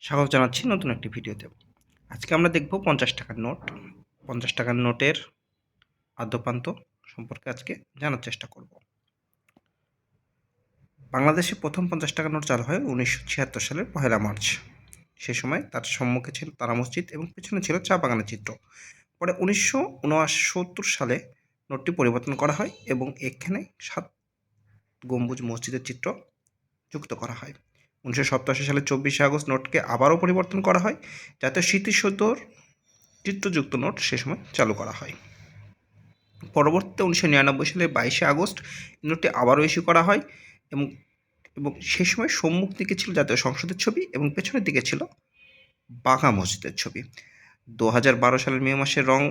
স্বাগত জানাচ্ছি নতুন একটি ভিডিওতে। আজকে আমরা দেখব ৫০ টাকার নোট। ৫০ টাকার নোটের আদ্যপ্রান্ত সম্পর্কে আজকে জানার চেষ্টা করব। বাংলাদেশে প্রথম ৫০ টাকার নোট চালু হয় ১৯৭৬ সালের ১লা মার্চ। সে সময় তার সম্মুখে ছিল তারা মসজিদ এবং পেছনে ছিল চা বাগানের চিত্র। পরে ১৯৬৯ সালে নোটটি পরিবর্তন করা হয় এবং এখানে ৭ গম্বুজ মসজিদের চিত্র যুক্ত করা হয়। ১৯৮৭ সালের ২৪শে আগস্ট নোটকে আবারও পরিবর্তন করা হয়, যাতে স্মৃতিসৌধর চিত্রযুক্ত নোট সে সময় চালু করা হয়। পরবর্তীতে ১৯৯৯ সালের ২২শে আগস্ট নোটটি আবারও ইস্যু করা হয় এবং এবং সে সময় সম্মুখ দিকে ছিল জাতীয় সংসদের ছবি এবং পেছনের দিকে ছিল বাঘা মসজিদের ছবি। ২০১২ সালের মে মাসে রং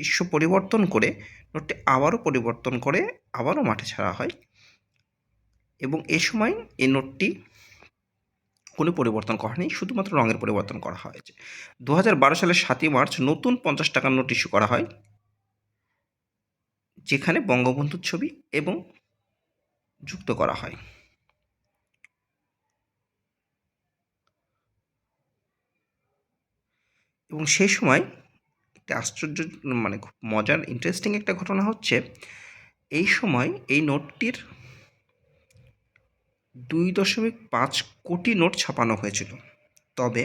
ইস্যু পরিবর্তন করে নোটটি আবারও পরিবর্তন করে আবারও মাঠে ছাড়া হয় এবং এ সময় এই নোটটি কোনো পরিবর্তন করা হয়নি, শুধুমাত্র রঙের পরিবর্তন করা হয়েছে। ২০১২ সালের ৭ই মার্চ নতুন ৫০ টাকার নোট ইস্যু করা হয়, যেখানে বঙ্গবন্ধুর ছবি এবং যুক্ত করা হয়। এবং সেই সময় একটা আশ্চর্য খুব মজার ইন্টারেস্টিং একটা ঘটনা হচ্ছে, এই সময় এই নোটটির ২.৫ কোটি নোট ছাপানো হয়েছিল। তবে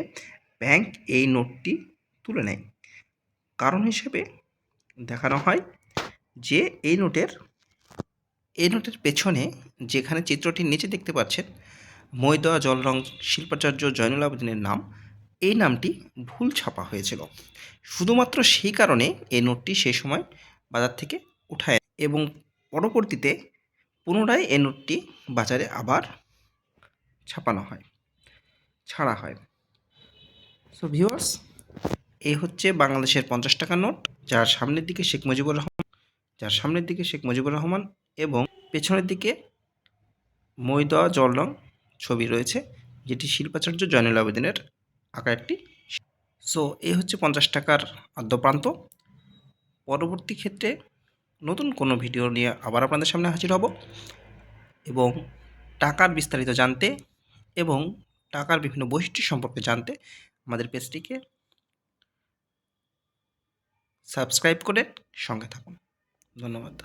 ব্যাংক এই নোটটি তুলে নেয়। কারণ হিসেবে দেখানো হয় যে এই নোটের পেছনে যেখানে চিত্রটির নিচে দেখতে পাচ্ছেন মই দেওয়া জল রং শিল্পাচার্য জয়নুল আবেদিনের নাম, এই নামটি ভুল ছাপা হয়েছিল। শুধুমাত্র সেই কারণে এই নোটটি সেই সময় বাজার থেকে উঠায় এবং পরবর্তীতে পুনরায় এই নোটটি বাজারে আবার ছাপানো হয়, ছাড়া হয়। সো ভিউয়ার্স, এই হচ্ছে বাংলাদেশের ৫০ টাকার নোট, যার সামনের দিকে শেখ মুজিবুর রহমান এবং পেছনের দিকে মই দেওয়া জল রং ছবি রয়েছে, যেটি শিল্পাচার্য জয়নুল আবেদিনের আঁকা একটি। সো এই হচ্ছে ৫০ টাকার আদ্যপ্রান্ত। পরবর্তী ক্ষেত্রে নতুন কোনো ভিডিও নিয়ে আবার আপনাদের সামনে হাজির হব এবং টাকার বিস্তারিত জানতে এবং টাকার বিভিন্ন বৈশিষ্ট্য সম্পর্কে জানতে আমাদের পেজটিকে সাবস্ক্রাইব করে সঙ্গে থাকুন। ধন্যবাদ।